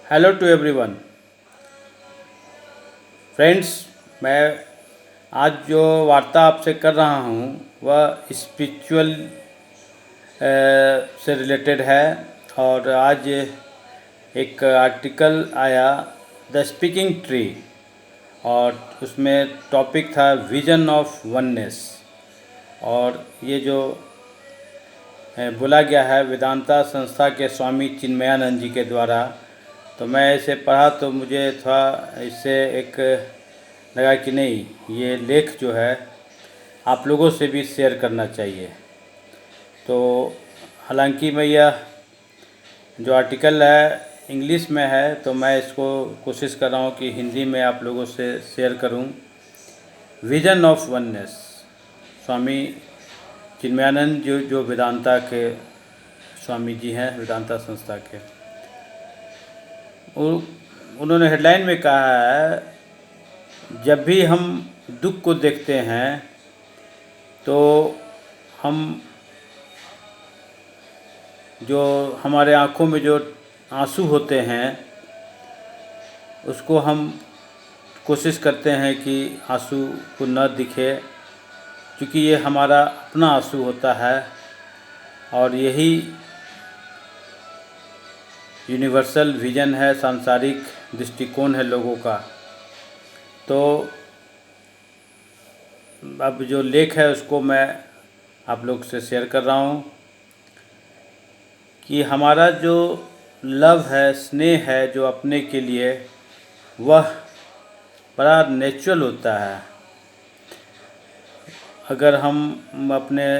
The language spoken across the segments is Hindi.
Hello to everyone friends. मैं आज जो वार्ता आपसे कर रहा हूँ वह स्पिरिचुअल से रिलेटेड है। और आज एक आर्टिकल आया द स्पीकिंग ट्री, और उसमें टॉपिक था विजन ऑफ वननेस। और ये जो बोला गया है वेदांता संस्था के स्वामी चिन्मयानंद जी के द्वारा। तो मैं इसे पढ़ा तो मुझे थोड़ा इससे एक लगा कि नहीं, ये लेख जो है आप लोगों से भी शेयर करना चाहिए। तो हालांकि मैं यह जो आर्टिकल है इंग्लिश में है, तो मैं इसको कोशिश कर रहा हूँ कि हिंदी में आप लोगों से शेयर करूँ। Vision of oneness, Swami Chinmayanand जो वेदांता के स्वामी जी हैं, वेदांता संस्था के। उन्होंने हेडलाइन में कहा है, जब भी हम दुख को देखते हैं तो हम जो हमारे आँखों में जो आंसू होते हैं उसको हम कोशिश करते हैं कि आंसू को न दिखे, क्योंकि ये हमारा अपना आंसू होता है। और यही यूनिवर्सल विज़न है, सांसारिक दृष्टिकोण है लोगों का। तो अब जो लेख है उसको मैं आप लोग से शेयर कर रहा हूँ कि हमारा जो लव है, स्नेह है जो अपने के लिए, वह बड़ा नेचुरल होता है। अगर हम अपने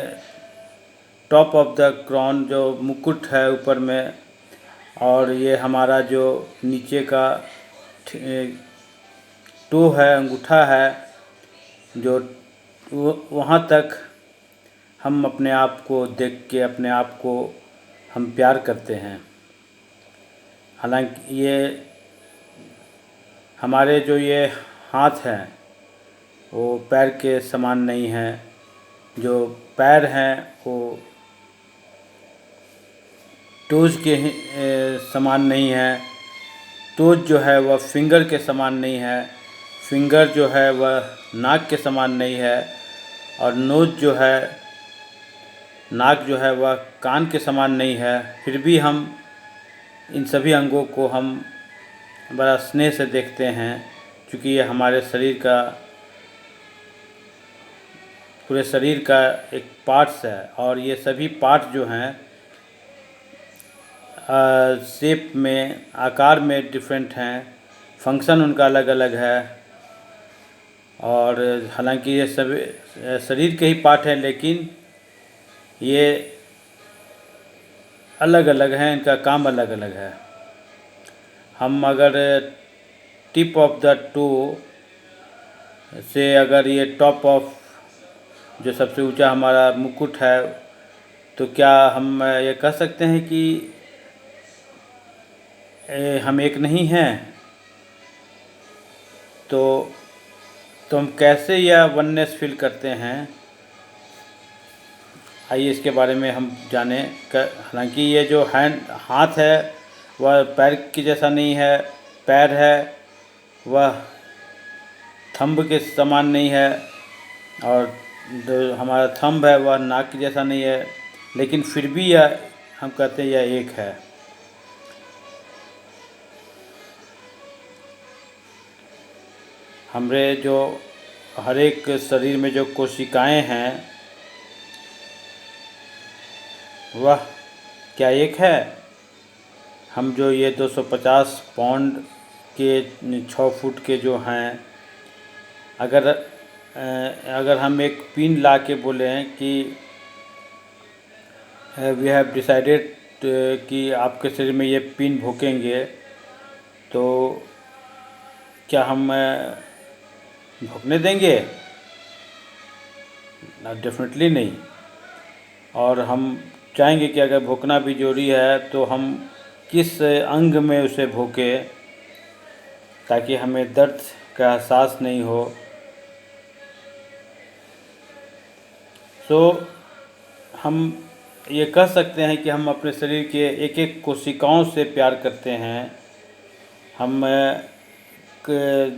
टॉप ऑफ द क्राउन, जो मुकुट है ऊपर में, और ये हमारा जो नीचे का टो है, अंगूठा है, जो वहाँ तक हम अपने आप को देख के अपने आप को हम प्यार करते हैं। हालांकि ये हमारे जो ये हाथ हैं वो पैर के समान नहीं हैं, जो पैर हैं वो टोज के समान नहीं है, टोज जो है वह फिंगर के समान नहीं है, फिंगर जो है वह नाक के समान नहीं है, और नोज जो है, नाक जो है वह कान के समान नहीं है। फिर भी हम इन सभी अंगों को हम बड़ा स्नेह से देखते हैं, क्योंकि ये हमारे शरीर का, पूरे शरीर का एक पार्ट्स है। और ये सभी पार्ट जो हैं शेप में, आकार में डिफरेंट हैं, फंक्शन उनका अलग अलग है। और हालांकि ये सभी शरीर के ही पार्ट हैं, लेकिन ये अलग अलग हैं, इनका काम अलग अलग है। हम अगर टिप ऑफ द टो से, अगर ये टॉप ऑफ जो सबसे ऊंचा हमारा मुकुट है, तो क्या हम ये कह सकते हैं कि हम एक नहीं हैं? तो हम कैसे यह वननेस फील करते हैं, आइए इसके बारे में हम जानें। हालांकि ये जो हाथ है वह पैर की जैसा नहीं है, पैर है वह थंब के समान नहीं है, और जो हमारा थंब है वह नाक की जैसा नहीं है, लेकिन फिर भी यह हम कहते हैं यह एक है। हमारे जो हर एक शरीर में जो कोशिकाएं हैं वह क्या एक है? हम जो ये 250 पाउंड के 6 फुट के जो हैं, अगर हम एक पिन ला के बोलें कि वी हैव डिसाइडेड कि आपके शरीर में ये पिन भोंकेंगे, तो क्या हम भोंकने देंगे? डेफिनेटली नहीं। और हम चाहेंगे कि अगर भोंकना भी जरूरी है तो हम किस अंग में उसे भोंके, ताकि हमें दर्द का एहसास नहीं हो। हम ये कह सकते हैं कि हम अपने शरीर के एक एक कोशिकाओं से प्यार करते हैं, हम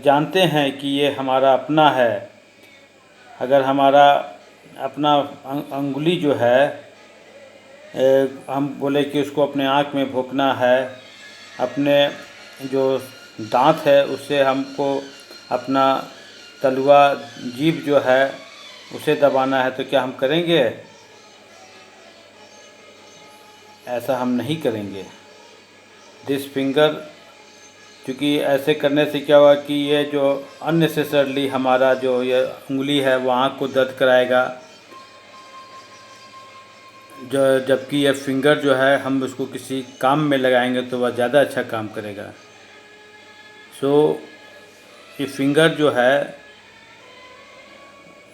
जानते हैं कि ये हमारा अपना है। अगर हमारा अपना अंगुली जो है हम बोले कि उसको अपने आँख में भोंकना है, अपने जो दांत है उससे हमको अपना तलवा जीभ जो है उसे दबाना है, तो क्या हम करेंगे? ऐसा हम नहीं करेंगे। दिस फिंगर, क्योंकि ऐसे करने से क्या हुआ कि ये जो अननेसेसरली हमारा जो ये उंगली है वो आँख को दर्द कराएगा, जबकि ये फिंगर जो है हम उसको किसी काम में लगाएंगे तो वह ज़्यादा अच्छा काम करेगा। सो ये फिंगर जो है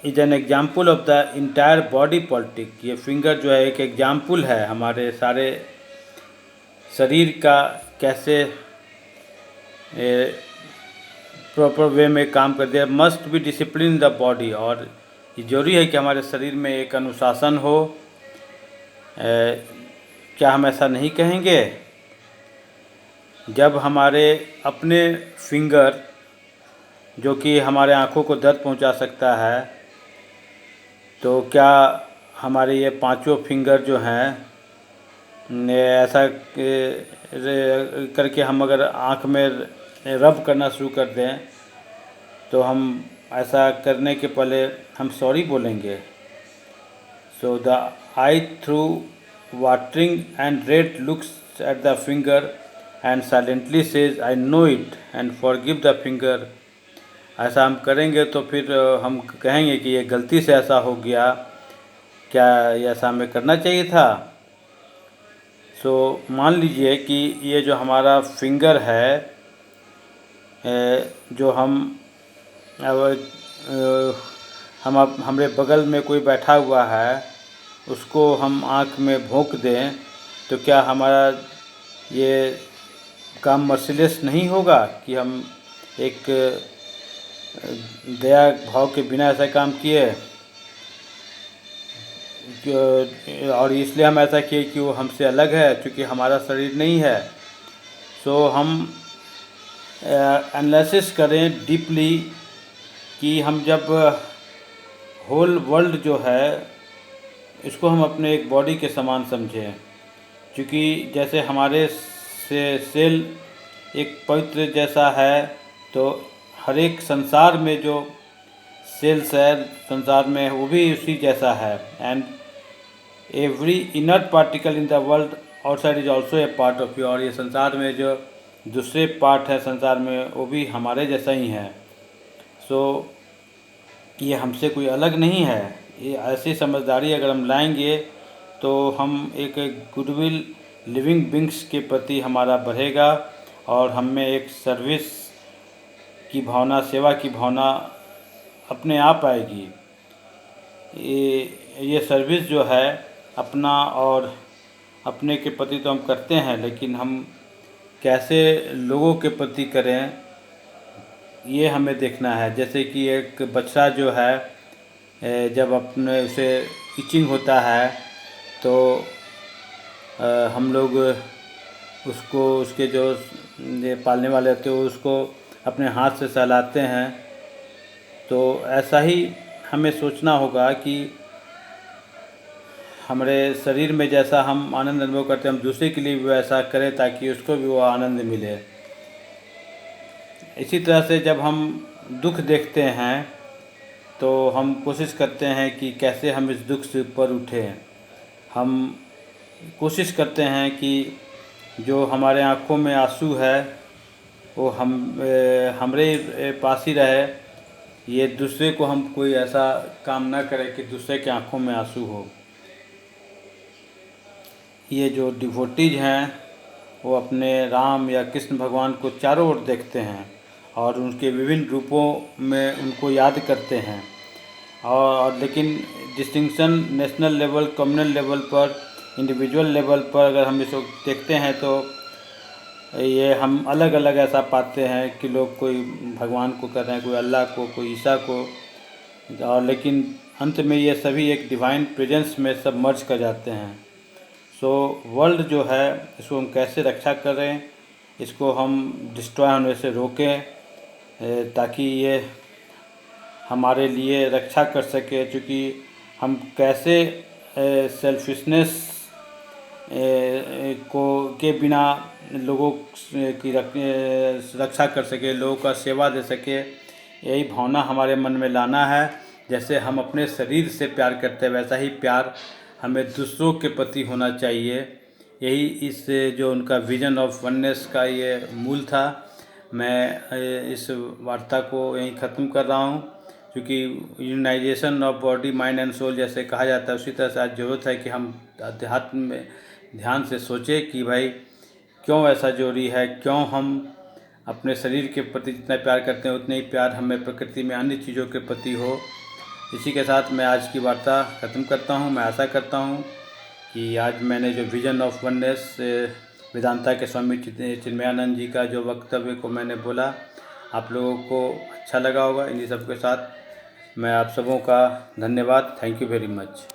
is an example of the entire body politic. ये फिंगर जो है एक एग्जाम्पल है हमारे सारे शरीर का, कैसे प्रॉपर वे में काम करते हैं। Must be discipline in the body, और ये जरूरी है कि हमारे शरीर में एक अनुशासन हो। क्या हम ऐसा नहीं कहेंगे? जब हमारे अपने फिंगर जो कि हमारे आँखों को दर्द पहुंचा सकता है, तो क्या हमारे ये पांचों फिंगर जो हैं ऐसा करके हम अगर आँख में रब करना शुरू कर दें तो हम ऐसा करने के पहले हम सॉरी बोलेंगे। So the I through watering and red looks at the finger and silently says I know it and forgive the finger। ऐसा हम करेंगे तो फिर हम कहेंगे कि ये गलती से ऐसा हो गया, क्या ये ऐसा हमें करना चाहिए था। सो मान लीजिए कि ये जो हमारा फिंगर है, जो हम हमारे बगल में कोई बैठा हुआ है उसको हम आँख में भोंक दें, तो क्या हमारा ये काम मर्सिलेस नहीं होगा कि हम एक दया भाव के बिना ऐसा काम किए? और इसलिए हम ऐसा किए कि वो हमसे अलग है, क्योंकि हमारा शरीर नहीं है। सो हम एनालिसिस करें डीपली कि हम जब होल वर्ल्ड जो है इसको हम अपने एक बॉडी के समान समझें, क्योंकि जैसे हमारे सेल एक पवित्र जैसा है, तो हर एक संसार में जो सेल्स है संसार में वो भी उसी जैसा है। And every inert particle in the world outside is also a part of you. और ये संसार में जो दूसरे पार्ट है संसार में वो भी हमारे जैसा ही है। सो ये हमसे कोई अलग नहीं है। ये ऐसी समझदारी अगर हम लाएंगे तो हम एक गुडविल लिविंग बींग्स के प्रति हमारा बढ़ेगा और हम में एक सर्विस की भावना, सेवा की भावना अपने आप आएगी। ये सर्विस जो है अपना और अपने के प्रति तो हम करते हैं, लेकिन हम कैसे लोगों के प्रति करें ये हमें देखना है। जैसे कि एक बच्चा जो है जब अपने उसे इचिंग होता है तो हम लोग उसको, उसके जो पालने वाले होते हैं उसको अपने हाथ से सहलाते हैं। तो ऐसा ही हमें सोचना होगा कि हमारे शरीर में जैसा हम आनंद अनुभव करते हैं हम दूसरे के लिए भी वैसा करें ताकि उसको भी वो आनंद मिले। इसी तरह से जब हम दुख देखते हैं तो हम कोशिश करते हैं कि कैसे हम इस दुख से ऊपर उठें। हम कोशिश करते हैं कि जो हमारे आँखों में आंसू है वो हमारे पास ही रहे। ये दूसरे को हम कोई ऐसा काम ना करें कि दूसरे के आँखों में आंसू हो। ये जो डिवोटीज हैं वो अपने राम या कृष्ण भगवान को चारों ओर देखते हैं और उनके विभिन्न रूपों में उनको याद करते हैं। और लेकिन distinction national level, communal level पर, इंडिविजुअल लेवल पर अगर हम इसको देखते हैं तो ये हम अलग अलग ऐसा पाते हैं कि लोग कोई भगवान को कर रहे हैं, कोई अल्लाह को, कोई ईसा को, और लेकिन अंत में ये सभी एक डिवाइन प्रेजेंस में सब मर्ज कर जाते हैं। सो वर्ल्ड जो है इसको हम कैसे रक्षा करें इसको हम डिस्ट्रॉय होने से रोकें, ताकि ये हमारे लिए रक्षा कर सके। क्योंकि हम कैसे सेल्फिशनेस को के बिना लोगों की रक्षा कर सके, लोगों का सेवा दे सके, यही भावना हमारे मन में लाना है। जैसे हम अपने शरीर से प्यार करते हैं, वैसा ही प्यार हमें दूसरों के प्रति होना चाहिए। यही इस जो उनका विजन ऑफ वननेस का ये मूल था। मैं इस वार्ता को यहीं ख़त्म कर रहा हूँ, क्योंकि unisation of body mind and soul जैसे कहा जाता है, उसी तरह से आज ज़रूरत है कि हम अध्यात्म में ध्यान से सोचें कि भाई क्यों ऐसा जरूरी है, क्यों हम अपने शरीर के प्रति जितना प्यार करते हैं उतना ही प्यार हमें प्रकृति में अन्य चीज़ों के प्रति हो। इसी के साथ मैं आज की वार्ता ख़त्म करता हूँ। मैं आशा करता हूँ कि आज मैंने जो विजन ऑफ वननेस वेदांता के स्वामी चिन्मयानंद जी का जो वक्तव्य को मैंने बोला, आप लोगों को अच्छा लगा होगा। इन्हीं सब के साथ मैं आप सबों का धन्यवाद। Thank you very much.